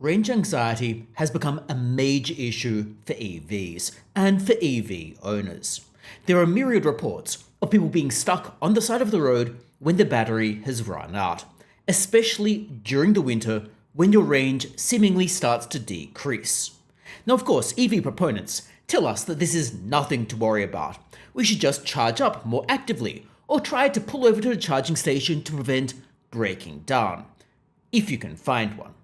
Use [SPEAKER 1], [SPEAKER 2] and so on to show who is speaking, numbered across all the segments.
[SPEAKER 1] Range anxiety has become a major issue for EVs and for EV owners. There are myriad reports of people being stuck on the side of the road when the battery has run out, especially during the winter when your range seemingly starts to decrease. Now, of course, EV proponents tell us that this is nothing to worry about. We should just charge up more actively or try to pull over to a charging station to prevent breaking down, if you can find one.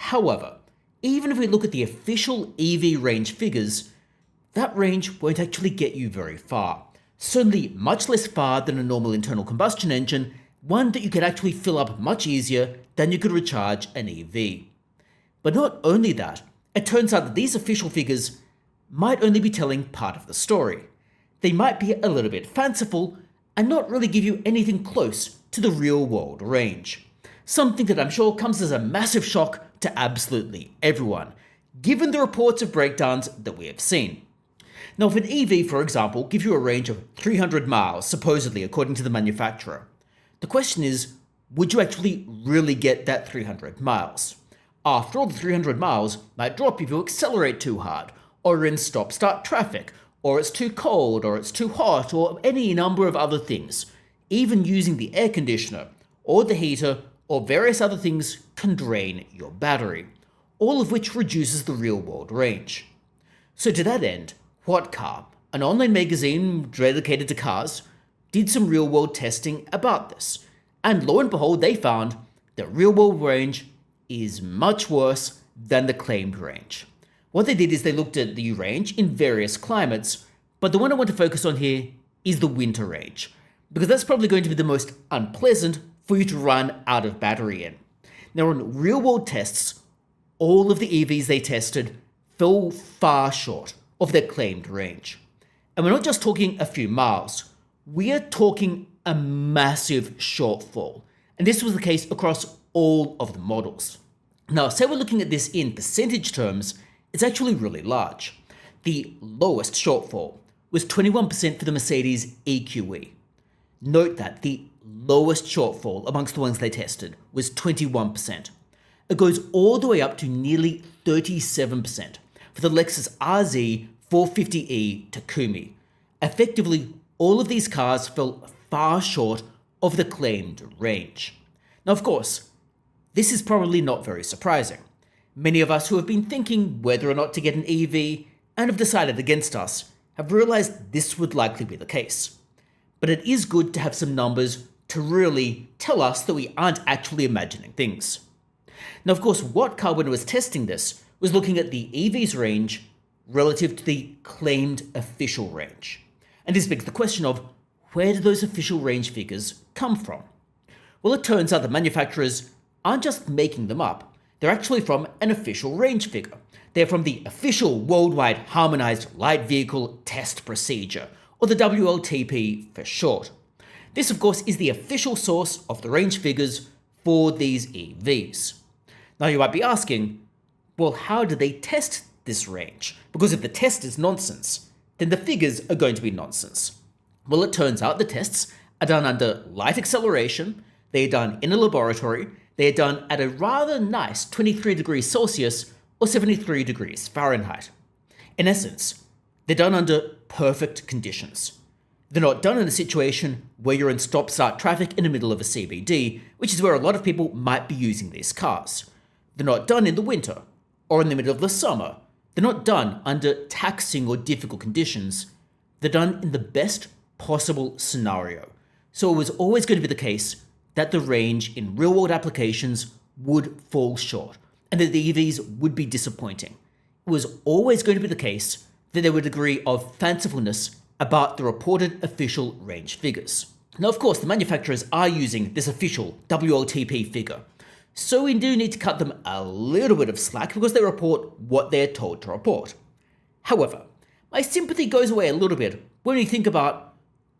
[SPEAKER 1] However, even if we look at the official EV range figures, that range won't actually get you very far. Certainly much less far than a normal internal combustion engine, one that you could actually fill up much easier than you could recharge an EV. But not only that, it turns out that these official figures might only be telling part of the story. They might be a little bit fanciful and not really give you anything close to the real world range. Something that I'm sure comes as a massive shock to absolutely everyone, given the reports of breakdowns that we have seen. Now, if an EV, for example, gives you a range of 300 miles, supposedly according to the manufacturer, the question is, would you actually really get that 300 miles? After all, the 300 miles might drop if you accelerate too hard, or you're in stop-start traffic, or it's too cold, or it's too hot, or any number of other things. Even using the air conditioner, or the heater, or various other things can drain your battery, all of which reduces the real-world range. So to that end, What Car, an online magazine dedicated to cars, did some real-world testing about this, and lo and behold, they found that real-world range is much worse than the claimed range. What they did is they looked at the range in various climates, but the one I want to focus on here is the winter range, because that's probably going to be the most unpleasant for you to run out of battery in. Now, on real-world tests, all of the EVs they tested fell far short of their claimed range. And we're not just talking a few miles, we are talking a massive shortfall. And this was the case across all of the models. Now, say we're looking at this in percentage terms, it's actually really large. The lowest shortfall was 21% for the Mercedes EQE. Note that the lowest shortfall amongst the ones they tested was 21%. It goes all the way up to nearly 37% for the Lexus RZ 450e Takumi. Effectively, all of these cars fell far short of the claimed range. Now, of course, this is probably not very surprising. Many of us who have been thinking whether or not to get an EV and have decided against us have realized this would likely be the case. But it is good to have some numbers to really tell us that we aren't actually imagining things. Now, of course, What Car, when it was testing this, was looking at the EV's range relative to the claimed official range. And this begs the question of, where do those official range figures come from? Well, it turns out that manufacturers aren't just making them up. They're actually from an official range figure. They're from the official Worldwide Harmonized Light Vehicle Test Procedure, or the WLTP for short. This, of course, is the official source of the range figures for these EVs. Now, you might be asking, well, how do they test this range? Because if the test is nonsense, then the figures are going to be nonsense. Well, it turns out the tests are done under light acceleration, they are done in a laboratory, they are done at a rather nice 23 degrees Celsius or 73 degrees Fahrenheit. In essence, they're done under perfect conditions. They're not done in a situation where you're in stop-start traffic in the middle of a CBD, which is where a lot of people might be using these cars. They're not done in the winter or in the middle of the summer. They're not done under taxing or difficult conditions. They're done in the best possible scenario. So it was always going to be the case that the range in real-world applications would fall short and that the EVs would be disappointing. It was always going to be the case that there were a degree of fancifulness about the reported official range figures. Now, of course, the manufacturers are using this official WLTP figure, so we do need to cut them a little bit of slack because they report what they're told to report. However, my sympathy goes away a little bit when we think about,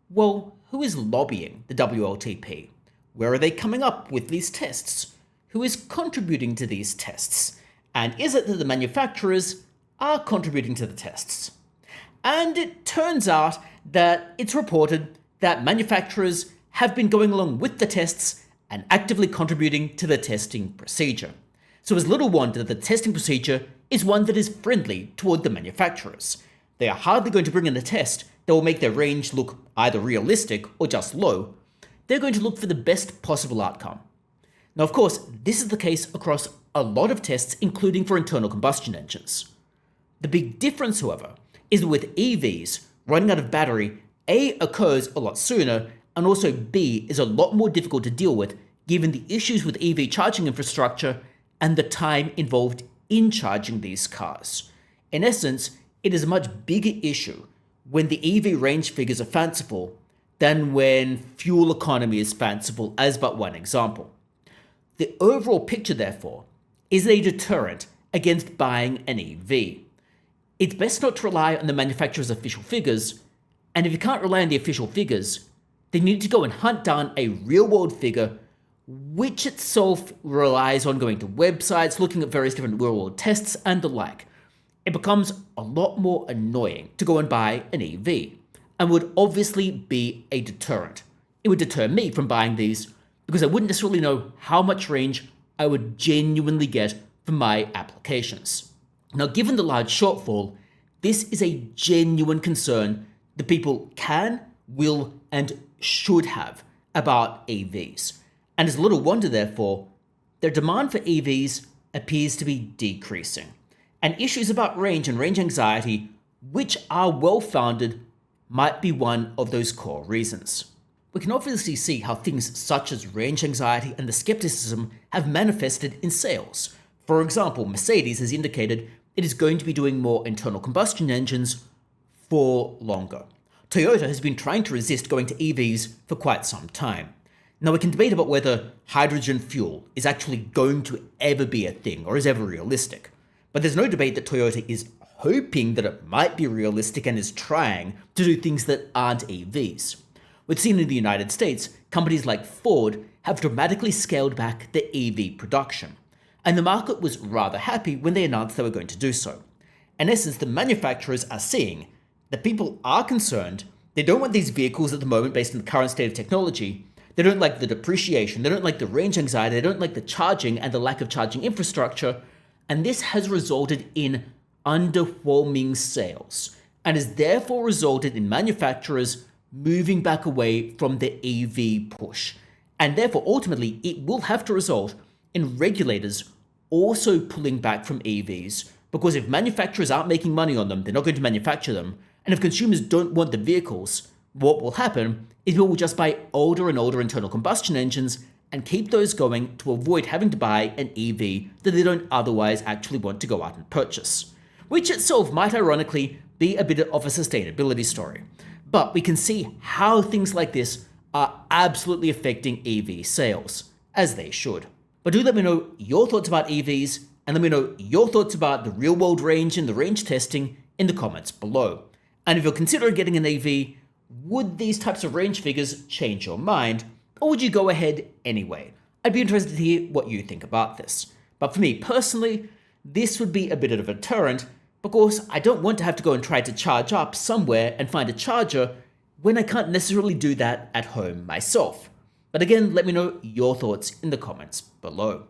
[SPEAKER 1] well, who is lobbying the WLTP? Where are they coming up with these tests? Who is contributing to these tests? And is it that the manufacturers are contributing to the tests? And it turns out that it's reported that manufacturers have been going along with the tests and actively contributing to the testing procedure. So it's little wonder that the testing procedure is one that is friendly toward the manufacturers. They are hardly going to bring in a test that will make their range look either realistic or just low. They're going to look for the best possible outcome. Now, of course, this is the case across a lot of tests, including for internal combustion engines. The big difference, however, is that with EVs, running out of battery, A, occurs a lot sooner, and also B, is a lot more difficult to deal with given the issues with EV charging infrastructure and the time involved in charging these cars. In essence, it is a much bigger issue when the EV range figures are fanciful than when fuel economy is fanciful, as but one example. The overall picture, therefore, is a deterrent against buying an EV. It's best not to rely on the manufacturer's official figures, and if you can't rely on the official figures, then you need to go and hunt down a real-world figure, which itself relies on going to websites, looking at various different real-world tests, and the like. It becomes a lot more annoying to go and buy an EV, and would obviously be a deterrent. It would deter me from buying these because I wouldn't necessarily know how much range I would genuinely get from my applications. Now, given the large shortfall, this is a genuine concern that people can, will, and should have about EVs. And it's little wonder, therefore, their demand for EVs appears to be decreasing. And issues about range and range anxiety, which are well-founded, might be one of those core reasons. We can obviously see how things such as range anxiety and the skepticism have manifested in sales. For example, Mercedes has indicated it is going to be doing more internal combustion engines for longer. Toyota has been trying to resist going to EVs for quite some time. Now, we can debate about whether hydrogen fuel is actually going to ever be a thing or is ever realistic. But there's no debate that Toyota is hoping that it might be realistic and is trying to do things that aren't EVs. We've seen in the United States, companies like Ford have dramatically scaled back their EV production, and the market was rather happy when they announced they were going to do so. In essence, the manufacturers are seeing that people are concerned. They don't want these vehicles at the moment based on the current state of technology. They don't like the depreciation, they don't like the range anxiety, they don't like the charging and the lack of charging infrastructure, and this has resulted in underwhelming sales, and has therefore resulted in manufacturers moving back away from the EV push. And therefore, ultimately, it will have to result in regulators also pulling back from EVs, because if manufacturers aren't making money on them, they're not going to manufacture them. And if consumers don't want the vehicles, what will happen is people will just buy older and older internal combustion engines and keep those going to avoid having to buy an EV that they don't otherwise actually want to go out and purchase, which itself might ironically be a bit of a sustainability story. But we can see how things like this are absolutely affecting EV sales, as they should. But do let me know your thoughts about EVs, and let me know your thoughts about the real-world range and the range testing in the comments below. And if you're considering getting an EV, would these types of range figures change your mind, or would you go ahead anyway? I'd be interested to hear what you think about this. But for me personally, this would be a bit of a deterrent, because I don't want to have to go and try to charge up somewhere and find a charger when I can't necessarily do that at home myself. But again, let me know your thoughts in the comments below.